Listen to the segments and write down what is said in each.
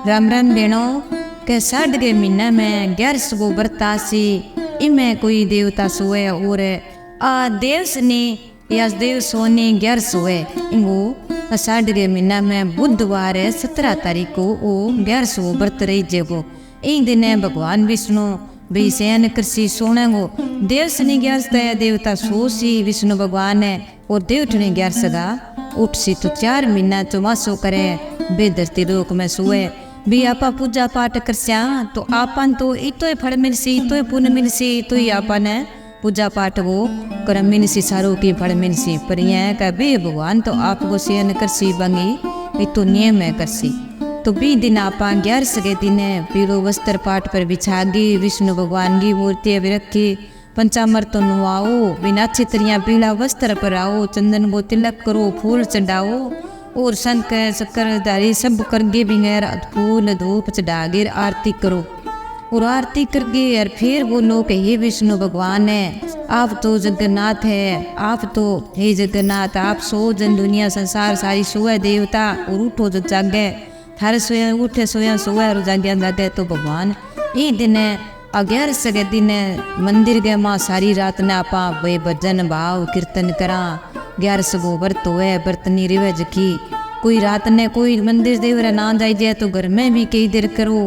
राम राम बेणो के साढ़ के महीना में 11 गो बरता सी इमें कोई देवता सोए और आ देव सनी या देव सोनी 11 सोए इंगो साढ़ के महीना में बुधवार 17 तारीख को वो 11 गो बरत रही जेगो इन दिन भगवान विष्णु भी शयन कृषि सोने गो देव सनी 11 देवता सो सी विष्णु भगवान है और देवठने 11 उठ सी तो 4 महीना चौमासो करे बेदरती लोक में सोए भी आपा पूजा पाठ करस्या तो आपन तो इतो फल मिलसी इतो पुण्य मिलसी तो ही आपन पूजा पाठ वो कर मिलसी सारो की फल मिलसी पर यह का बे भगवान तो आपको शयन करसी बंगी इतो नियम है करसी तो बी दिन आपा 11 के दिन पीलो वस्त्र पाठ पर बिछागी विष्णु भगवान की मूर्ति भी रखी पंचामृत नुआओ बिना अच्छी तरह पीला वस्त्र पर आओ चंदन को तिलक करो फूल चढ़ाओ और शंख शक्करधारी सब करके भी गैर फूल धूप चढ़ागे आरती करो और आरती करके और फिर बोलो कि हे विष्णु भगवान है आप तो जगन्नाथ है आप तो हे जगन्नाथ आप सो जन दुनिया संसार सारी सोए देवता और उठो जो जागे थारे सोया उठे सोया सोए और जागे जागे तो भगवान ये दिन 11 के दिन मंदिर गए माँ सारी रात ने आपा वे भजन भाव कीर्तन करा 11 गो व्रत हुए बर्तनी रिवाज की कोई रात ने कोई मंदिर देवरा ना जाए जाए तो घर में भी कई देर करो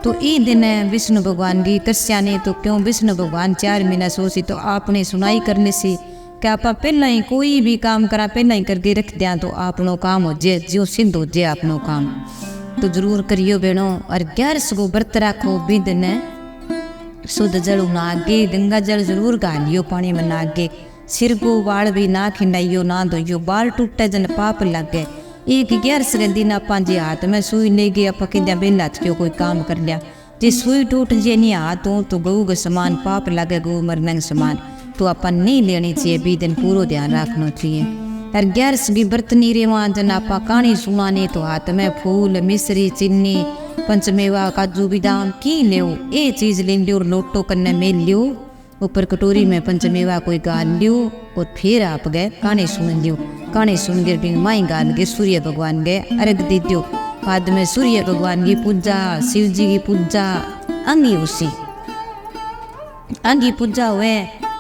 तो ई दिन विष्णु भगवान की कृष्या ने तो क्यों विष्णु भगवान 4 महीना सोची तो आपने सुनाई करने से कि आप पहला ही कोई भी काम करा पहला ही करके रख दिया तो आपनो काम हो जाए जो सिद्ध हो जाए आपनो काम तो जरूर करियो बेणो और 11 गो व्रत राखो भी दिन शुद्ध जल नागे गंगा जल जरूर गालियो पानी में नागे सिर को बाल भी ना खिंडाइयो ना धोइयो बाल टूटे जन पाप लगे एक 11 के दिन आपा जी हाथ में सुई ले गए आप कि बेला क्यों कोई काम कर लिया जी सुई टूट जे नहीं हाथ हो तो गऊ के समान पाप लगे गऊ मरने के समान तो अपन नहीं लेनी चाहिए बी दिन पूरा ध्यान रखना चाहिए और 11 भी बर्तनी रेवा जन आपा कहानी सुनाने तो हाथ में फूल मिश्री चीनी पंचमेवा काजू बादाम की लियो ये चीज ले लियो लोटो कन्ने में लियो ऊपर कटोरी में पंचमेवा कोई गाल लियो और फिर आप गए कहानी सुन लियो कहानी सुन के माई गाल के सूर्य भगवान गए अर्घ दे दियो बाद में सूर्य भगवान की पूजा शिव जी की पूजा अंगी उसी अंगी पूजा हुए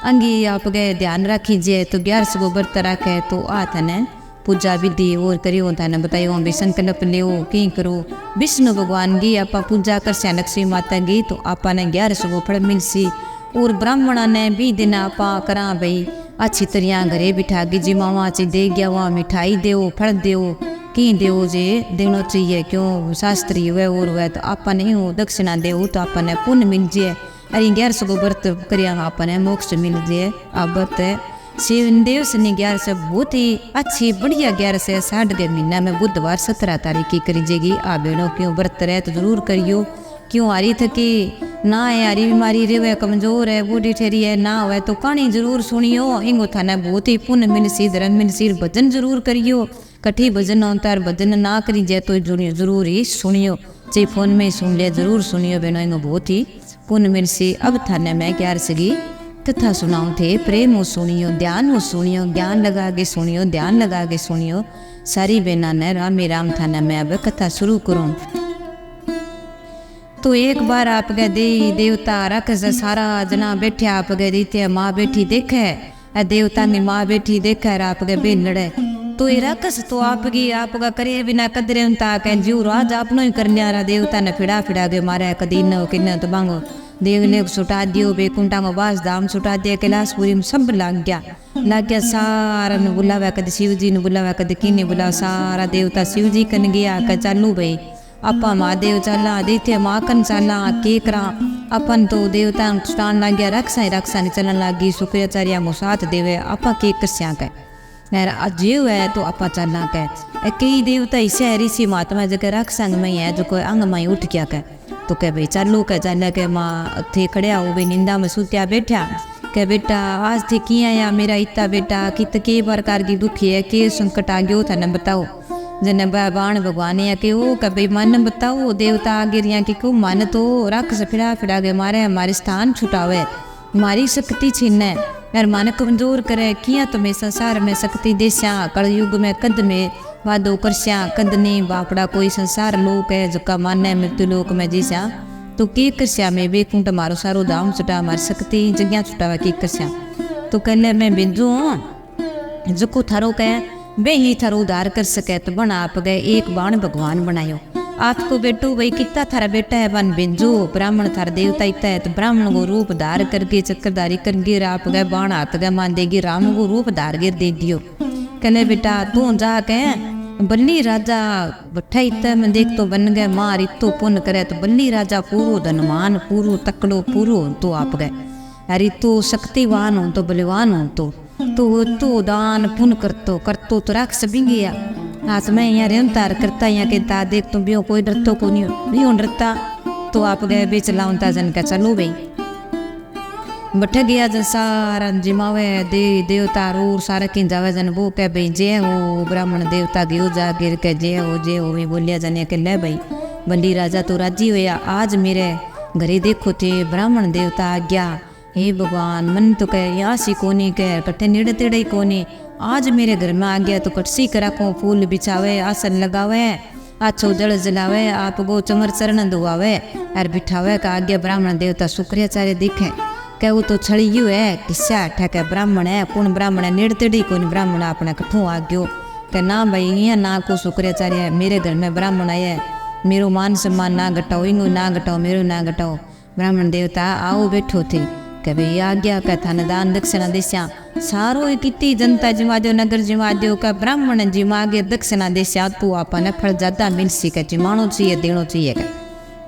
अंगी आप गए ध्यान रखीजिए तो 11 गो व्रत रखे तो आता ने पूजा विधि और करियो थाने बताइयो भी संकल्प लियो कहीं करो विष्णु भगवान की आपा पूजा कर से लक्ष्मी माता की तो आपा ने 11 गो फल मिलसी और ब्राह्मणा ने भी दिन आपा करा भाई अच्छी तरह घरे बिठा के जी मावा ची दे गया वहाँ मिठाई दो फल दो कहीं दो जे देना चाहिए क्यों शास्त्री हुए और हुए तो आपा नहीं हो दक्षिणा दे तो आपा ने पुण्य मिल जाए अरे 11 गो व्रत करिया आपा ने मोक्ष मिल जाए आप व्रत शिवदेव शनि 11 बहुत ही अच्छी बढ़िया 11 साढ़ के महीना में बुधवार 17 तारीख की करी जाएगी आ बेड़ो क्यों व्रत रहे तो जरूर करियो क्यों हारी थकी ना है हारी बीमारी रेवे कमजोर है बूढ़ी ठहरी है ना हुए तो कहानी जरूर सुनियो इंगो थाना बहुत ही पुण्य मिलसी धर्म मिलसी भजन जरूर करियो कठी भजन होता है भजन ना करी जाए तो जरूर ही सुनियो चाहे फोन में सुन लिया जरूर सुनियो बेनो इंगो बहुत ही पुण्य मिलसी अब थाने में 11 की कथा सुनाऊं थे प्रेम हो सुनियो ध्यान हो सुनियो ज्ञान लगा के सुनियो ध्यान लगा के सुनियो सारी बेना ने रामी राम थाना में अब कथा शुरू करूं तो एक बार आप गए देवता राक्षस सारा जना बैठे आप गए देते माँ बैठी देखे देवता ने माँ बैठी देखे आप गए बेन लड़े तो ये राक्षस तो आपका करे बिना कदरे कह जीव राज आपनो ही कर लिया देवता ने फिड़ा फिड़ा के मारे कदी न किन्न तो मांगो देव ने सुटा दियो बेकुंठा में बास धाम सुटा दिया कैलाशपुरी में सब लग गया सारा ने बुलावा कद शिव जी ने बुलावा कद किन्ने बुलावा सारा देवता शिव जी कन गया कह चालू भाई अपा महादेव चला आदित्य माकन चला के करा अपन तो देवता स्टान लग गया रक्षा ने चलन लगी शुक्राचार्य मो साथ देवे आपा के कस्या कह जीव है तो आपा चलना कह कई देवता ऐसे ऋषि महात्मा जगह रक्षा में है जो कोई अंग में उठ गया कह तो कह भाई चालू कह चल के माँ थे खड़िया हो भाई निंदा में सुत्या बैठा कह बेटा आज थे किया या मेरा इतना बेटा कित के प्रकार की दुखी है के संकट आ गयो था न बताओ जन बाण भगवान या के वो कह भाई मन बताओ देवता आगे रिया के क्यों मन तो राक्षस फिड़ा फिड़ा के मारे हमारे स्थान छुटावे हमारी शक्ति छीने यार मन कमजोर करे किया तुम्हें संसार में शक्ति देशा कलयुग में कद में वादो करस्या कदने बापड़ा कोई संसार लोक है जका माने मृत्यु लोक में जीस्या तो की करस्या मैं बेकुंठ मारो सारो दाम छुटा मार सकती जग्या छुटावा की करस्या तो कहले मैं बिंजू जको थारो कह वे ही थारो उद्धार कर सके तो बना आप गए एक बाण भगवान बनायो आपको बेटू भाई कितना थारा बेटा है बन बिंजू ब्राह्मण थारा देवता इतना है तो ब्राह्मण को रूप धार करके चक्करदारी करके आप गए बाण हाथ गए मान देगी राम को रूप धार गिर दे दियो कहले बेटा तू जा कह बल्ली राजा बठा इत में देख तो बन गए मार इतो पुण्य करे तो बल्ली राजा पूरो धनवान पूरो तकड़ो पूरो तो आप गए अरे तू शक्तिवान हो तो बलवान हो तो दान पुण्य करतो तो राख सभी गया आज मैं यहाँ रेमतार करता यहाँ कहता देख तुम बियो कोई डरतो को नहीं डरता तो आप गए बेच लाऊंता जन का चलो भाई बठ गया जन सारा जिमावे देवता रूर सारा की जावे जन वो कह भाई जय हो ब्राह्मण देवता गियो जा गिर के जय हो वे बोलिया जन के ले भाई बल्ली राजा तो राजी होया आज मेरे घरे देखो थे ब्राह्मण देवता आ गया हे भगवान मन तो कह यहाँ सी कोनी कह कट्ठे नेड़े तेड़े ही कोनी आज मेरे घर में आ गया तो कटसी करा को फूल बिछावे आसन लगावे आछो जल जलावे आप गो चमर चरण धोआवे और बिठावे का आज्ञा ब्राह्मण देवता शुक्राचार्य दिखे कह वो तो छड़ी यू है किस्सा ठक ब्राह्मण है कौन ब्राह्मण है नेड़ तेड़ी कौन ब्राह्मण अपने कठों आ गयो कह ना भाई यहाँ ना को शुक्राचार्य है मेरे घर में ब्राह्मण आया है मेरो मान सम्मान ना घटाओ इंगो ना घटाओ मेरो ना घटाओ ब्राह्मण देवता आओ बैठो थे कह भाई आ गया कह थाने दान दक्षिणा देस्या सारो कितनी जनता जिमा दो नगर जिमा दो का ब्राह्मण जिमा आगे दक्षिणा देस्या तू आपने फल ज्यादा मिल सी कह जिमानो चाहिए देनो चाहिए कह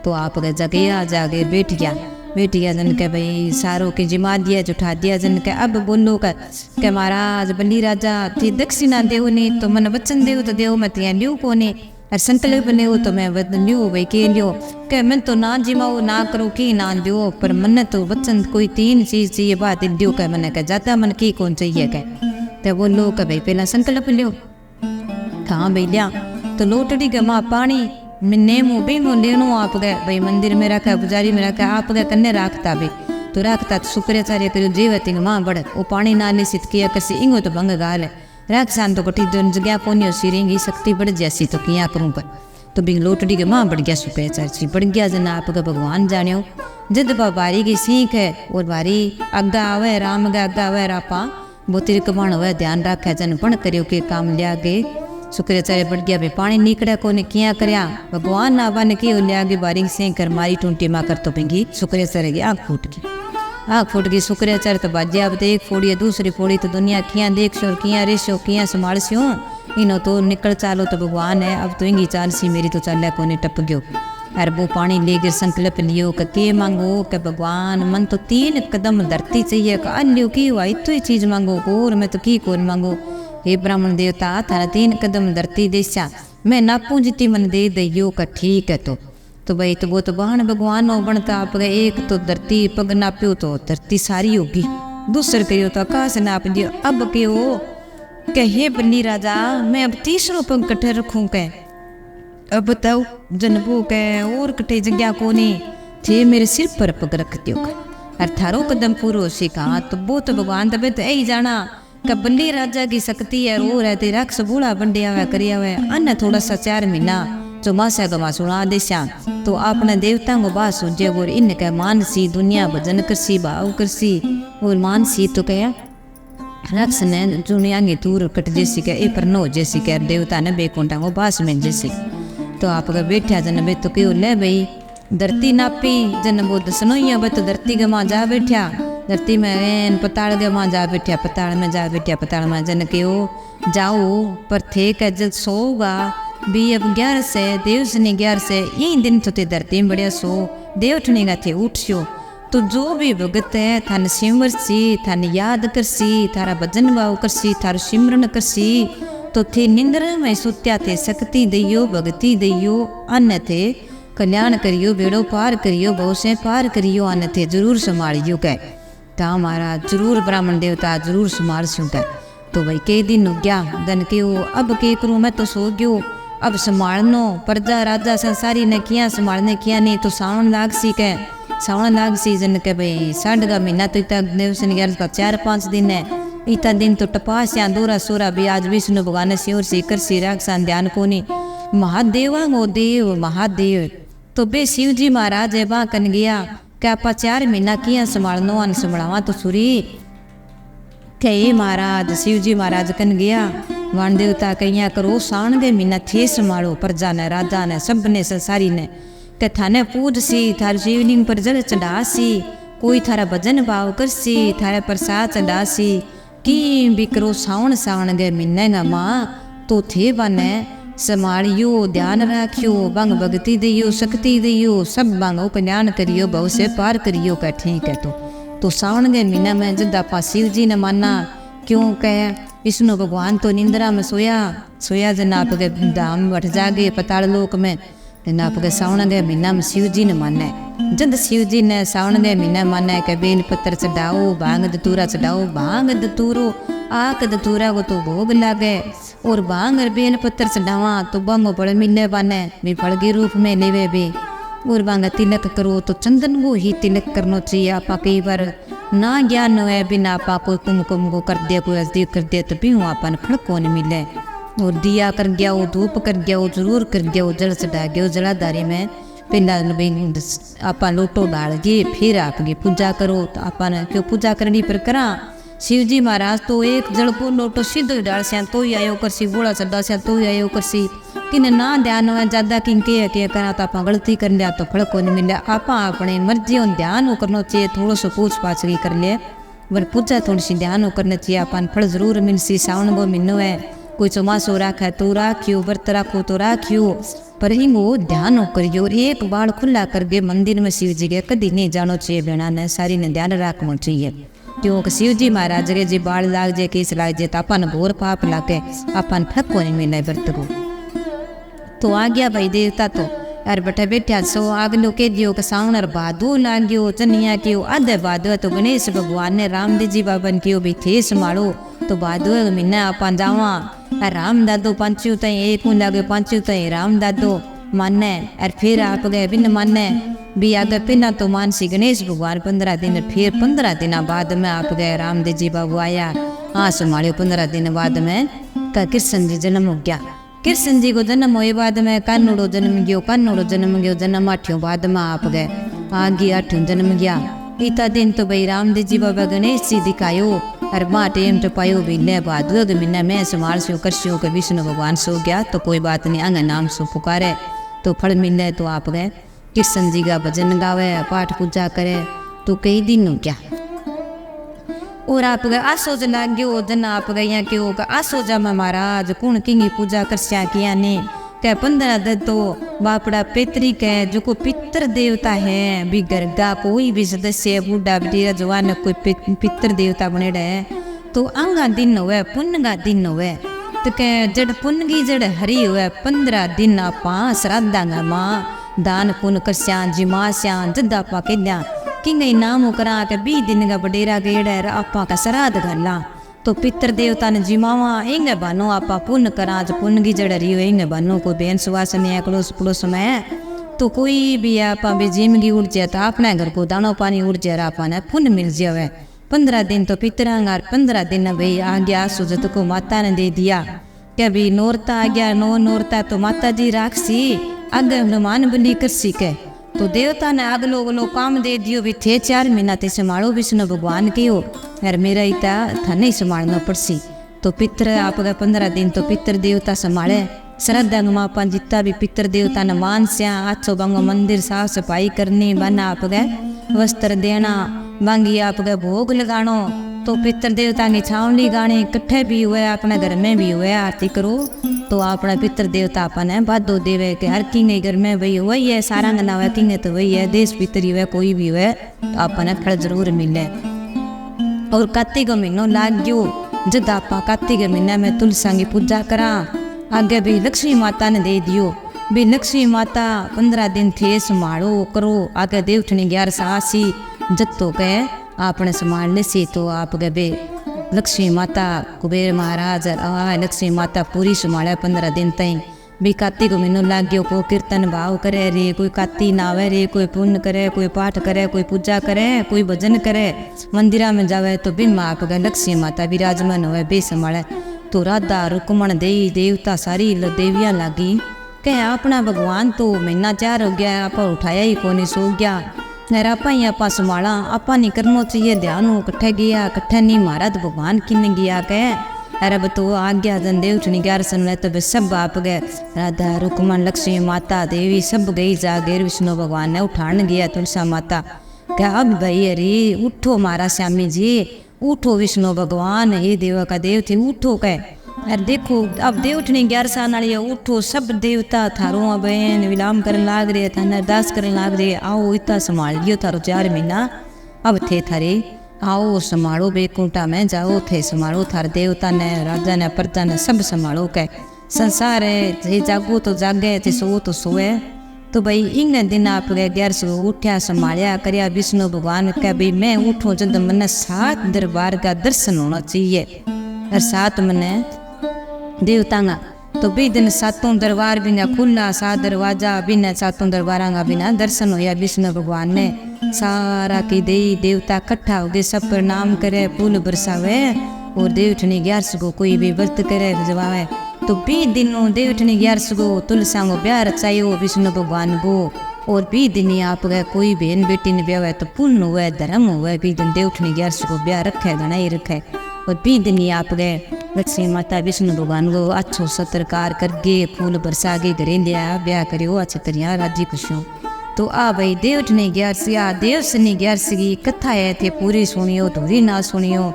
तो आप गए जगह जाके बैठ गया जन के भाई सारो के जिमा दिया जुठा दिया जन के अब बोलो के महाराज बल्ली राजा थी दक्षिणा देव ने तो मन वचन देव तो देव मैं तिया ल्यू कोने और संकल्प ने तो मैं वचन ल्यू भाई के लियो के मैं तो ना जिमाओ ना करो की ना दियो पर मन तो वचन कोई तीन चीज चाहिए बात दियो कह मन कह जाता मन की कौन चाहिए कह तो बोलो के भाई पहला संकल्प लियो कहाँ भाई लिया तो लोटड़ी के माँ पानी नेमो बेमो लेनो आप गए भाई मंदिर में रखा पुजारी में रखा आप गए कन्ने राखता भी तो राखता तो शुक्राचार्य करो जीवती माँ बड़ वो पानी ना ले सित किया कसी इंगो तो भंग गाल है राख सान तो कटी जो जगह पोनियो सिरेंगी शक्ति बढ़ जैसी तो किया करूँ पर तो बिंग लोटड़ी के माँ बढ़ गया शुक्राचार्य बढ़ गया जना आपका भगवान जानियो जद बारी की सीख है और बारी अग्गा आवे राम गा अग्गा आवे रापा बोतिर कमान हुआ ध्यान रखा जन पण करियो के काम लिया गे शुक्राचार्य बढ़ गया भाई पानी निकड़ा कोने किया करया भगवान ना बन के लिया गे बारी से कर मारी टूंटी मा कर तो पिंगी शुक्राचार्य की आँख फूट गई शुक्राचार्य तो बाजे अब एक फोड़ी दूसरी फोड़ी तो दुनिया किया देख शोर किया रेशो किया संभाल स्यो इनो तो निकल चालो तो भगवान है अब तो इंगी चाल सी मेरी तो चाल कोने टप गयो अरे वो पानी ले गिर संकल्प लियो के मांगो के भगवान मन तो 3 कदम धरती चाहिए अन्यो की हुआ इतो ही चीज मांगो और मैं तो की कौन मांगो हे ब्राह्मण देवता थारा 3 कदम धरती देस्या मैं नापू जितनी मन दे दियो का ठीक है तो भाई तो वो तो बहन भगवान हो बनता आप गए एक तो धरती पग नाप्यो तो धरती सारी होगी दूसर कहो तो आकाश नाप दियो अब कहो कहे बन्नी राजा मैं अब तीसरो पग कट्ठे रखूं कह अब बताओ जनबो कह और कट्ठे जगह कोनी थे मेरे सिर पर पग रख दियो और थारो कदम पूरो से कहा तो वो तो भगवान तबे तो यही जाना बल्ली राजा की शक्ति है रो रहते रक्स बूढ़ा बंडिया हुआ करिया हुआ अन्य थोड़ा सा 4 महीना जो मासा गमा सुना देशा तो अपने देवता को बात सूझे और इनका मानसी दुनिया भजन करसी भाव करसी और मानसी तो कह रक्स ने दुनिया की दूर कट जैसी कह ए पर नो जैसी कह देवता ने बेकुंठा को बास में जैसी तो आप अगर बैठा जन बे तो क्यों ले भाई धरती नापी जन वो दसनो ही है तो धरती गमा जा बैठा धरती में पताड़ गमा जा बैठा पताड़ में जा बैठा पताड़ में जन क्यों जाओ पर थे कह जल सोगा भी अब 11 से देव से 11 से यही दिन तो ते धरती में बढ़िया सो देव ठने का थे उठ्यो तो जो भी भगत है थाने सिमर सी थाने याद करसी थारा भजन भाव करसी थारो सिमरन करसी तो थे निंद्र में सुत्या थे शक्ति दइयो भक्ति दइयो अन्य थे कल्याण करियो बेड़ो पार करियो बहु से पार करियो अन्य थे जरूर संभालियो कह ता महाराज जरूर ब्राह्मण देवता जरूर संभाल स्यू कह तो भाई के दिन गया दन के अब के करूँ मैं तो सो गयो अब संभालनो प्रजा राजा संसारी ने किया संभालने किया नहीं तो सावन लाग सी कह सावन लाग सी जन के भाई 6.5 महीना तो तक देव से 11 का 4-5 दिन है इतना दिन तो टपास्या दूरा सूरा भी आज विष्णु भगवान सिर से कर सी राक्षसान ध्यान को नहीं महादेवा गो देव महादेव। तो बे शिव जी महाराज है बा कन गया क्या आप 4 महीना किया संभालनो अन संभावा तो सुरी के ये महाराज शिव जी महाराज कन गया वन देवता कहिया करो साण दे महीना थे संभालो प्रजा ने राजा ने सब ने संसारी ने के थाने पूज सी थार शिवलिंग पर जल चढ़ा सी कोई थारा भजन भाव कर सी थारे प्रसाद चढ़ा सी कि भी करो सावण सावण गए महीने गा माँ तो थे बने संभालियो ध्यान राखियो बंग भक्ति दियो शक्ति दियो सब बंग कल्याण करियो बहु से पार करियो का ठीक है। तो सावन के महीना में जब आपा शिव जी ने माना क्यों कह विष्णु भगवान तो निंद्रा में सोया जन आपके धाम बढ़ जागे पताल लोक में जन आपके सावन के महीना में शिव जी ने माना जब शिव जी ने सावन के महीना माना के बेल पत्थर चढ़ाओ भांग दतूरा चढ़ाओ भांग दतूरो आक दतूरा को तो भोग लागे और भांग और बेल पत्थर चढ़ावा तो बंगो बड़े मिलने बने भी फल के रूप में लेवे भी और बांगा तिलक करो तो चंदन को ही तिलक करना चाहिए। आपा कई बार ना ज्ञान है बिना आपा को कुमकुम को कर दिया कोई अजदीक कर दिया तो भी आपन फल को नहीं मिले। और दिया कर गया वो धूप कर गया वो जरूर कर गया वो जल चढ़ा गया वो जलाधारी में पहला आपा लोटो डाल के फिर आपकी पूजा करो तो आपा ने क्यों पूजा करनी पर करा शिव जी महाराज तो एक जल को लोटो सीधो डाल से तो ही आयो कर सी गोला चढ़ा से तो ही आयो कर सी किन ना ध्यान है ज्यादा किन के करा तो आप गलती कर लिया तो फल को नहीं मिला। आप अपने मर्जी ध्यान करना चाहिए थोड़ा सा पूछ पाछ भी कर ले वर पूजा थोड़ी सी ध्यान करना चाहिए अपन फल जरूर मिल सी। सावन वो महीनो है कोई चौमासो राखा तो राखियो व्रत राखो तो राखियो पर ही वो ध्यान करियो और एक बाल खुला करके मंदिर में शिव जी के कभी नहीं जानो चाहिए बेना ने सारी ने ध्यान रखना चाहिए क्योंकि शिव जी महाराज के जी बाल लाग जाए किस लाग जाए तो अपन घोर पाप लागे अपन फक को नहीं मिले व्रत को। तो आ गया भाई देवता तो यार बैठे बैठा सो आगलो के दियो के सावण भादो लाग्यो चनिया कियो आधे भादो तो गणेश भगवान ने रामदेव जी बाबा ने कियो भी थे संभालो तो भादो महीना अपन जावा राम दादो पांचू तई एक लागे पांचू तई राम दादो माने और फिर आप गए बिन माने भी आगे पिना तो मानसी गणेश भगवान 15 दिन फिर 15 दिन बाद में आप गए रामदेव जी बाबू आया हाँ संभालियो 15 दिन बाद में का कृष्ण जी जन्म हो गया। कृष्ण जी को जन्म हुए बाद में कानूड़ो जन्म गयो जन्म 8 बाद में आप गए आगे 8 जन्म गया। इतना दिन तो भाई रामदेव जी बाबा गणेश जी दिखायो और माँ टेम तो पायो भी ले भादो महीना में संभाल सो कर सो के विष्णु भगवान सो गया तो कोई बात नहीं आगे नाम सो पुकारे तो फल मिले तो आप गए कृष्ण जी का भजन गावे पाठ पूजा करे तो कई दिन हो क्या। और आप गए आसोज लाग्यो जन आप गए यहाँ क्यों आसोजा में महाराज कौन किंगी पूजा कर सिया किया ने कह 15 दिन तो बापड़ा पैतृक है जो को पितर देवता है भी घर का कोई भी सदस्य बूढ़ा बेटा जवान कोई पितर देवता बने रहे तो आंगा दिन हुए पुण्य का दिन हुए तो कह जड़ पुण्य की जड़ हरी हुए 15 दिन आप श्राद्धांगा माँ दान पुण्य कर स्या जिमा स्या जद आपा कहल्या कि गई नाम करा के 20 दिन का बडेरा गेड़ा आपा का श्राद्ध घरला तो पितर देवता ने जिमावा इंगे बानो आपा पुण्य करा जो पुण्य की जड़ रही हो इंगे बानो को बेन सुवासन या कलोस पुलोस में तो कोई भी आपा भी जिंदगी उड़ जाए तो अपने घर को दानो पानी उड़ जाए आपा ने पुण्य मिल जाए। 15 दिन तो पितरांगार 15 दिन भाई आ गया सुजत को माता ने दे दिया क्या भी नोरता आ गया नोरता तो माता जी राखसी अग हनुमान बली कर सीखे तो देवता ने अगलो गलो काम दे दियो भी थे 4 महीना ते संभालो विष्णु भगवान के हो यार मेरा इता था नहीं संभालना पड़सी तो पितर आपका 15 दिन तो पितर देवता संभाले श्रद्धा मापा जितना भी पितर देवता ने मान स्या अच्छो बांगो मंदिर साफ सफाई करनी बना आप गए वस्त्र देना बांगी आप गए भोग लगानो तो पितर देवता की छावनी गाने इकट्ठे भी हुए अपने घर में भी हुए आरती करो तो अपना पितर देवता अपने बादो देवे के हर किंगे घर में वही वही है सारा गना हुआ किंगे तो वही है देश पितरी हुए कोई भी हुए अपने फल जरूर मिले। और कार्तिक महीनो लाग गयो जब आप कार्तिक महीने में तुलसा की पूजा करा आगे भी लक्ष्मी माता ने दे दियो भी लक्ष्मी माता 15 दिन थे संभालो करो आगे देवठनी 11 सासी जत्तो के आपने संभाल ले सी तो आप गए बे लक्ष्मी माता कुबेर महाराज लक्ष्मी माता पूरी संभाले 15 दिन तई भी काती को मैनू लग गयो को कीर्तन भाव करे रे, कोई काती नावे रे, कोई पुण्य करे, कोई पाठ करे, कोई पूजा करे, कोई भजन करे, मंदिरा में जावे तो भी माँ आप गए लक्ष्मी माता विराजमान हुए बे संभाले। तो राधा रुकमण देई देवता सारी देवियाँ लागी कह अपना भगवान तो महीना 4 हो गया आप उठाया ही कोनी, सो गया नर आपा ही आपा संभाला, आपा नहीं करना चाहिए ध्यान हो कट्ठे गया कट्ठे नहीं मारा तो भगवान किन गया कह अरे अब तो आ गया जन देव उठनी 11 सुन तो वे सब आप गए राधा रुकमण लक्ष्मी माता देवी सब गई जागेर विष्णु भगवान ने उठान गया तुलसा माता क्या अब भाई अरे उठो मारा श्यामी जी, उठो विष्णु भगवान हे देवा का देव थे उठो कह। अरे देखो अब देव उठनी 11 साल वाली उठो सब देवता थारो बहन विलाम करने लाग रहे थे, अरदास करने लाग रहे, आओ इतना संभाल लियो थारो 4 महीना अब थे थारे, आओ संभालो बेकुंठा में जाओ थे संभालो थार देवता ने राजा ने प्रजा ने सब संभालो कह। संसार है थे जागो तो जागे थे सो तो सोए। तो भाई इन दिन आप गए 11 उठ्या संभालिया करया विष्णु भगवान कह भाई मैं उठूँ जब मैंने 7 दरबार का दर्शन होना चाहिए और 7 मैंने देवता का तो भी दिन 7 दरबार बिना खुला 7 दरवाजा बिना 7 दरबारा का बिना दर्शन होया। विष्णु भगवान ने सारा की देवी देवता इकट्ठा हो गए सब प्रणाम करे फूल बरसावे और देवठनी 11 को कोई भी व्रत करे जवावे। तो 20 दिनों देवठनी 11 को तुलसा को ब्याह रचायो विष्णु भगवान को और 20 दिन आप गए कोई बहन बेटी ने ब्याह तो पुण्य हुआ धर्म हुआ 20 दिन देवठनी 11 को ब्याह रखे घना ही रखे और 20 दिन आप गए लक्ष्मी माता विष्णु भगवान को अच्छो सत्कार करके फूल बरसा के घरे लिया ब्याह करियो अच्छी तरह राजी खुशियों। तो आ भाई देवठनी 11 देवसनी 11 की कथा है थे पूरी सुनियो धूरी ना सुनियो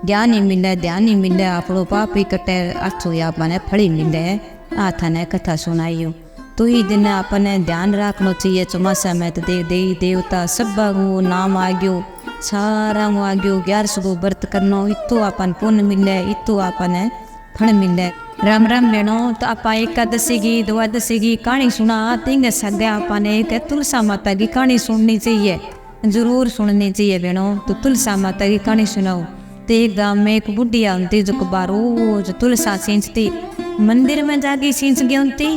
ज्ञान ही मिले ध्यान ही मिले आपड़ो पाप ही कटे अच्छो या अपने फड़ी मिले आ थाने कथा सुनाइयो। तो ही दिन अपने ध्यान रखना चाहिए चौमासा में तो देवी देवता सब नाम आ गयो सारा आ गयो 11 को व्रत करना इतो अपन पुण्य मिले इतो अपने फल मिले। राम राम बहनों तो आप एकादशी की द्वादशी की कहानी सुना तेंगे सगे आपने एक तुलसा माता की कहानी सुननी चाहिए जरूर सुननी चाहिए बहनों। तो तुलसा माता की कहानी सुनाओ। तो एक गाँव में एक बुढ़िया होती जो रोज तुलसा सींचती मंदिर में जाके सींच गई होती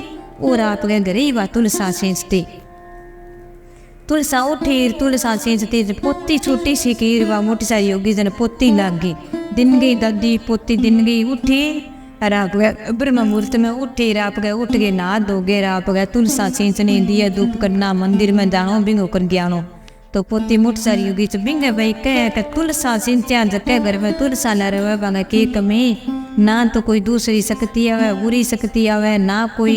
और आपके घर ही वह तुलसा सींचती तुलसा उठी तुलसा सींचती पोती छोटी सी की वह मोटी सारी होगी जन पोती लग गई दिन गई दादी पोती दिन गई उठी और आप गए ब्रह्म मुहूर्त में उठी आप गए उठ गए नहा धोगे आप गए तुलसा सींचने दिया धूप करना मंदिर में जानो बिंगो कर गयानो। तो पोती मुठ सारी होगी तो बिंगे भाई कह तुलसा सिंचा जटे घर में तुलसा न रहे बांगा के कमी ना तो कोई दूसरी शक्ति आवे बुरी शक्ति आवे ना कोई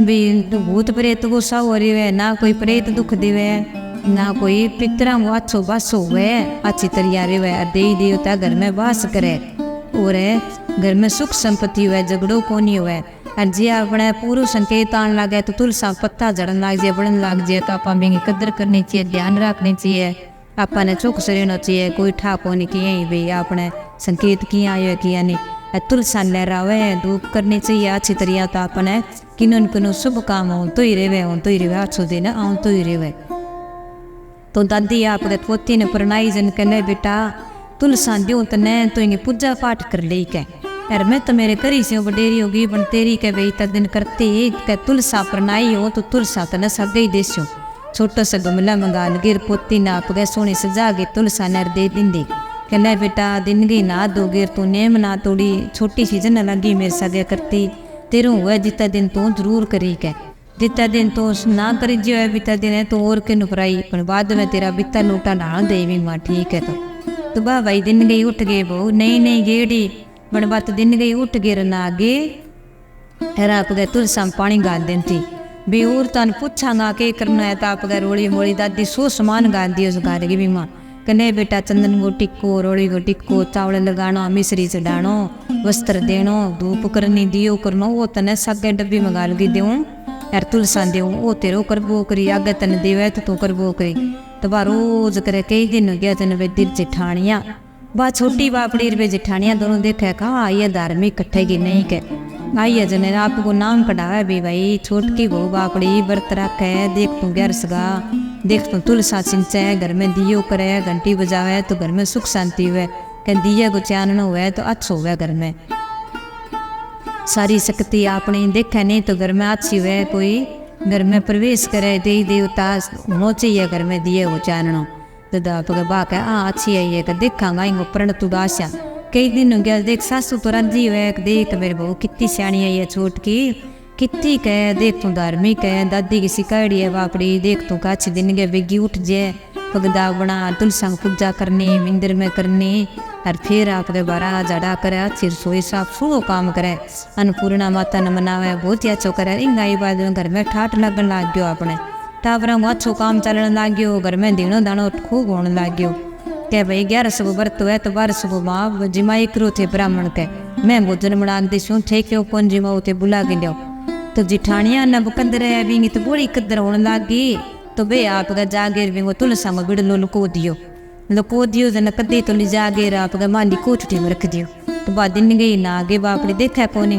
भी भूत प्रेत गुस्सा हो रही है ना कोई प्रेत दुख देवे ना कोई पितरा अच्छो बास हुए अच्छी तरह रहे देवी देवता घर में वास करे और घर में सुख संपत्ति हुए झगड़ो को नहीं हुए। और जे अपने पूरा संकेत आने लगे तो तुलसा पत्ता झड़न लग जाए बढ़न लग जाए तो आप भी कदर करनी चाहिए ध्यान रखनी चाहिए आपने चौक से रहना चाहिए कोई ठाप होने की यही भाई आपने संकेत किया आयो किया नहीं तुलसा लहरावे धूप करनी चाहिए अच्छी तरह तो आपने किन किन शुभ काम हो तो ही रहे अच्छो दिन आऊँ तो ही रहे। तो दादी आप पोती ने प्रणाई जन कहने बेटा तुलसा दो तने तो इन्हें पूजा पाठ कर ले के यार मैं तो मेरे करी से वडेरी होगी बन तेरी के भाई दिन करते के तुलसा प्रणाई हो तो तुलसा तने सगे ही देसो छोटा सा गमला मंगा गिर पोती ना आप गए सोने सजा के तुलसा नर दे दी कहना बेटा दिन गई ना दो गिर तू नेम ना तोड़ी छोटी सी जन लगी मेरे सगे करती तेरू हुआ जितना दिन तू जरूर करी के जितना दिन तो ना करी जो है बीता दिन है तो और के नुपराई पर बाद में तेरा बीता लूटा डाल दे भी माँ ठीक है। तो बा भाई दिन गई उठ गए बहु नहीं गेड़ी बड़ बात दिन गई उठ गए रना आगे आप गए तुलसा पानी गाल देती भी और तन पूछागा के करना है तो आप गए रोड़ी मोड़ी दादी सो समान गाल दी उस गाल की भी माँ कने बेटा चंदन को टिक्को रोड़ी को टिक्को चावल लगाना मिश्री चढ़ानो वस्त्र देनो धूप करनी दियो करनो वो तने सगे डब्बी में गाल की दूँ यार तुलसा देव वो तेरो करबो करी आगे तन देवे तो तू करबो करी। तो बा रोज करे कई दिन हो गया तन वे दिल जेठानिया बा छोटी बापड़ी वे जेठानिया दोनों देखे कहा आइए धार्मिक कट्ठे की नहीं के आइए जने आपको नाम कढ़ावे भी भाई छोटकी बहु बापड़ी व्रत रखे देख तू गैर सगा देख तू तुलसा सिंचे घर में दियो करे घंटी बजावे तो घर में सुख शांति हुए कह दिए को चानना हुए तो अच्छा हुआ घर में। सारी शक्ति आपने देखे नहीं तो घर में अच्छी वह कोई घर में प्रवेश करे देवी देवता होना चाहिए घर में दिए वो चारणों तो दाप बा कह अच्छी है ये देखांगा इंगो प्रण तुदाशा कई दिन हो गया देख सासू तो राजी हुए देख मेरे बहू कितनी सियाणी है ये छोट की कितनी कह देख तू धार्मिक है दादी की सिकाड़ी है बापड़ी देख तू काछ दिन के बेगी उठ जाए भगदा बना तुलसा पूजा करनी मंदिर में करनी और फिर आपके बारा जड़ा करे अच्छी रसोई साफ सुड़ो काम करे अन्नपूर्णा माता ने मनावे बहुत ही अच्छो करे इंगा ही बाद घर में ठाठ लगन लग गयो अपने टावरा को अच्छो काम चलन लग गयो घर में दीनो दानो खूब होने लग गयो कह भाई 11 को व्रत है तो 12 को माँ जिमाई करो थे ब्राह्मण के मैं भोजन बना दीशू ठेक लो कौन जिमाओ थे बुला के लो तो जिठानिया न कदर है भी तो बड़ी कदर होने लगी तो बे आप जागेर भी वो तुलसा में बिड़लो लुको दियो जन कदे तो जागेर आप माली कोठड़ी में रख दियो तो बाद दिन गई ना आगे बापड़ी देखा कोनी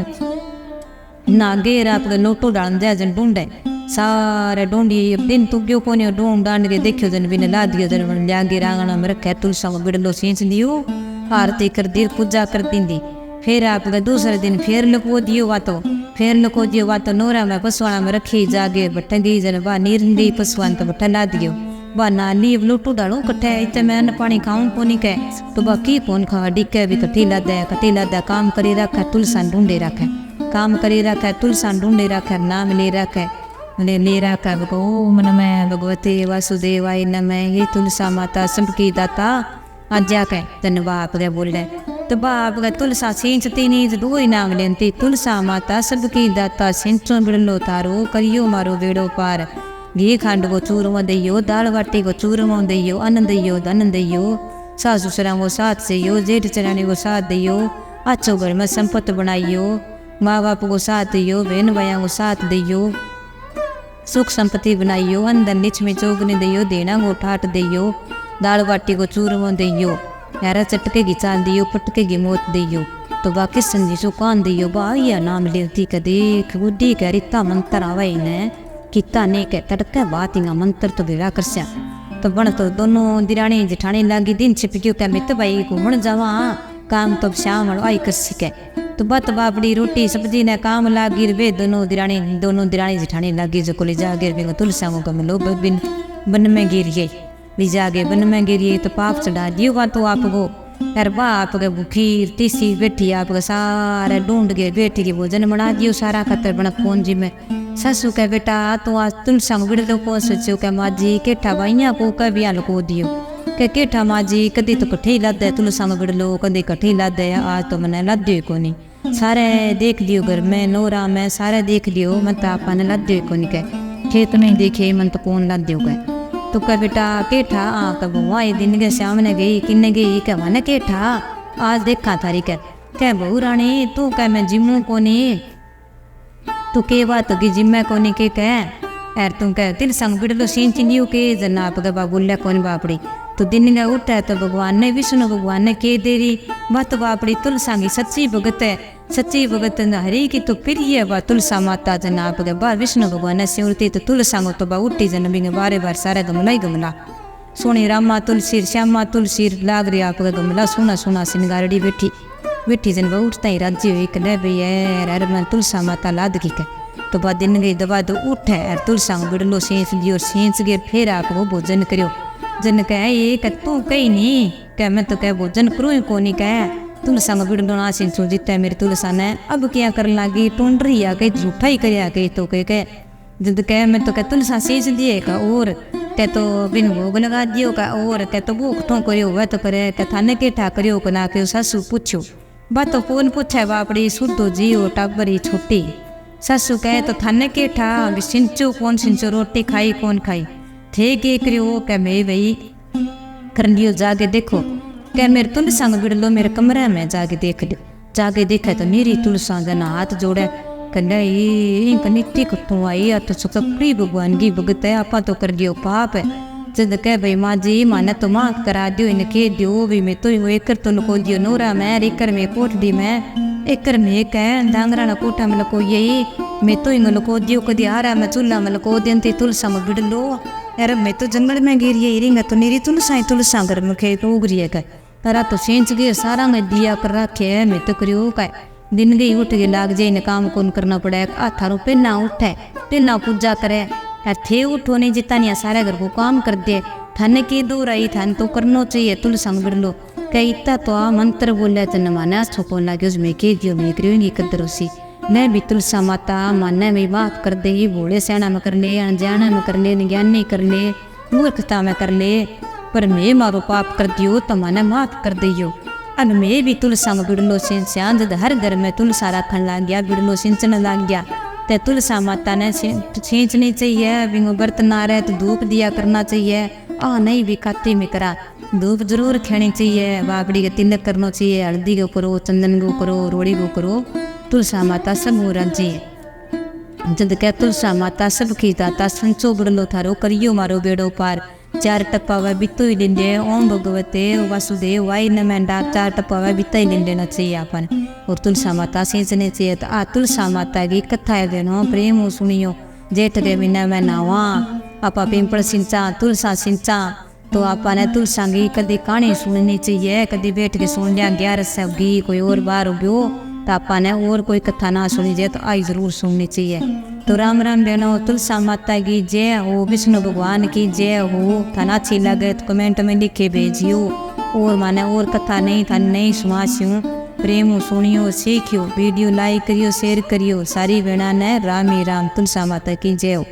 ना गेर आप लोटो डाल दिया जन ढूंढे सारे ढूंढी दिन तू क्यों कोनी ढूंढ डांड के देखियो जन बिन ला दियो जन जागेर आंगना में रखे तुलसा में बिड़लो सींच दियो आरती कर दी पूजा कर दी फिर आप दूसरे दिन फिर लुको दियो वातो नोरा में पसवाना में रखी जागे बटंगी जन बा नीर दी पसवान तो बटा ला दियो बा नाली लोटू डालू कट्ठे इतने मैं अन्न पानी खाऊं कोनी के तो बा की कौन खा डिके भी कटी लादा काम करी रखा तुलसा ढूंढे रखे काम करी रखा तुलसा ढूंढे रखे नाम ले रखे ले रखा ओम नमः भगवते वासुदेवाय नमः ये तुलसा माता सबकी दाता आज्ञा के जन बाप के बोले तो बाप का तुलसा सिंचती नहीं दो ही नाम लेती तुलसा माता सबकी दाता सिंचो बिड़लो तारो करियो मारो बेड़ो पार घी खंड को चूरमा दइयो दाल बाटी को चूरमा दइयो अन्न दइयो धन दइयो सास ससुरा को साथ दइयो जेठ चरानी को साथ दइयो अच्छो घर में संपत्ति बनाइयो माँ बाप को साथ दइयो बहन भैया को साथ दइयो सुख संपत्ति बनाइयो अंदर निच में चौगने दइयो देना को ठाट दइयो दाल बाटी को चूरमा दइयो यारा चटके की चाल दियो पटके की मौत दियो तो बाकी संजी सो कान दियो बा या नाम लेती का देख बुढ़ी का रिता मंत्र आवे ने किता ने के तड़के बात इंगा मंत्र तो बेरा करस्या तो बन तो दोनों दिरानी जिठानी लागी दिन छिप गयो क्या मित भाई घूमन जावा काम तो शाम आई कर सके तो बत बापड़ी रोटी सब्जी ने काम लागी वे दोनों दिरानी जिठानी लागी जो कोली जागे वे तुलसा को गमलो बन में गिर गई भी जागे बन में गिरिए तो पाप चढ़ा दियो बा तो आपको यार बाप के भूखीर तीसी बैठी आपको सारे ढूंढ के बेटी के भोजन बना दियो सारा खतर बना कौन जी में ससु के बेटा तो आज तुलसा बिड़ लो को सोचो के माजी केठा भाइया को कभी लुको दियो के केठा माजी कदी तो कठी लद तुलसा बिड़ लो कदी कठी लद आज तो मैंने लद दियो कोनी सारे देख लियो घर में नोरा में सारे देख लियो मत आपा ने लद दियो कोनी के खेत में देखे मन तो कौन लद दियो गए तो कह बेटा केठा कब वही दिन के सामने गई किन्ने गई कह मन केठा आज देखा थारी कह बहू रानी तू कह मैं जिमू कोनी तू के बात की जिम्मे कोनी के कह यार तू कह तिल संग बिड़लो सींच लियो के जना आप के बोलिया कोनी बापड़ी तो दिन ने उठा तो भगवान ने विष्णु भगवान ने के देरी बात बापड़ी तुलसा की सच्ची भगत हरी की तो प्रिय बा तुलसा माता जन आप के बा विष्णु भगवान ने सिवरती तो तुलसा को तो बा उठी जन बिंगे बारे बार सारे गमला ही गमला सोनी रामा तुलसी श्यामा तुलसी लाग रही आप गमला सोना सिंगारड़ी बैठी जन बा उठता ही राज्य हुई कह भैया यार मैं तुलसा माता लाद की के तो बा दिन गई दबा दो उठे यार तुलसा को बिड़लो सेंच लियो सेंच के फिर आप वो भोजन करो जन कह ये कह तू कहीं नहीं कह मैं तो कह भोजन करूँ ही कोनी कह तुलसा को बिड़लो ना सिंचू जीता मेरी तुलसा ने अब क्या कर लगी टूंड रही आ कहीं झूठा ही कर कहीं तो कह जिद कह मैं तो कह तुलसा सेंच दिए का और कह तो बिन भोग लगा दियो का और कह तो भूख ठों करियो वह तो करे कह थाने के ठा करियो को ना के सासू पूछो बात तो कौन पूछे बापड़ी शुद्धो जियो टाबरी छोटी सासू कहे तो थाने के ठा सिंचो कौन सिंचो रोटी खाई कौन खाई थे के करियो कह मैं भाई कर लियो जाके देखो कह मेरे तुलसा बिड़ लो मेरे कमरे में जाके देख लो जाके देखा तो मेरी तुलसा जना हाथ जोड़े कहना ये नित्य कट्टू आई तो सकड़ी भगवान की भगत है आपा तो कर लियो पाप है जद कह भाई माँ जी माने तो माँ करा दियो इनके दियो भी मैं तो एक तो लको दियो नोरा में एकर में कोठड़ी में एकर में एक है डांगरा ना कोठा में लको यही मैं तो इंग लको दियो कदी आ रहा मैं चूल्हा में लको दियंती तुलसा में बिड़ लो यार मैं तो जंगल में गिर ये रिंगा तो मेरी तुलसा घर में खे तो उगरी है कह तारा तो सेंच गे सारा में दिया कर रखे है मैं तो करियो कह दिन गई उठ के लाग जाए न काम कौन करना पड़े आ थारो पहना उठे पहना पूजा करे थे उठो नहीं जितना नहीं सारे घर को काम कर दे थाने की दूर आई थाने तो करना चाहिए तुलसा बिड़ लो कई इतना तो आ मंत्र बोले तो न माने छोको लगे उसमें के दियो मैं करूँगी कदर उसी न भी तुलसा माता माने में बात कर दे भोले सैना में कर ले अनजाना में कर ले ज्ञानी कर ले मूर्खता में कर ले पर मैं मारो पाप कर दियो तो माने माफ कर दियो अब मैं भी तुलसा में बिड़लो सिंचान जब हर घर में तुलसा रखन लग गया बिड़लो सिंचन लग गया तो तुलसा माता ने खींचनी चाहिए बिंगो बर्तन आ रहे तो धूप दिया करना चाहिए आ नहीं भी खाते में करा धूप जरूर खेनी चाहिए बाबड़ी के तिलक करना चाहिए हल्दी को करो चंदन को करो रोड़ी को करो तुलसा माता सब हो राजी जद क्या तुलसा माता सब की दाता संचो बड़लो थारो करियो मारो बेड़ो पार चार टप्पा बितो ही लिंडे ओम भगवते वासुदेव वाई नमैंडा चार टप्पा बिता ही लिंडेना चाहिए अपन और तुलसा माता सींचने चाहिए तो आ तुलसा माता की कथा है देनो प्रेम सुनियो जेठ के महीना में नावा आपा पिंपल सिंचा तुलसा सिंचा तो आपा ने तुलसा की कभी कहानी सुननी चाहिए कभी बैठ के सुन लिया 11 से होगी कोई और बार हो गयो तो आपा ने और कोई कथा ना सुनी जाए तो आई जरूर सुननी चाहिए। तो राम राम बहनों तुलसा माता की जय हो विष्णु भगवान की जय हो थाना अच्छी लगे तो कमेंट में लिखे भेजियो और माने और कथा नहीं था नहीं सुनासियो प्रेम सुनियो सीखियो वीडियो लाइक करियो शेयर करियो सारी बहना ने राम ही राम तुलसा माता की जय हो।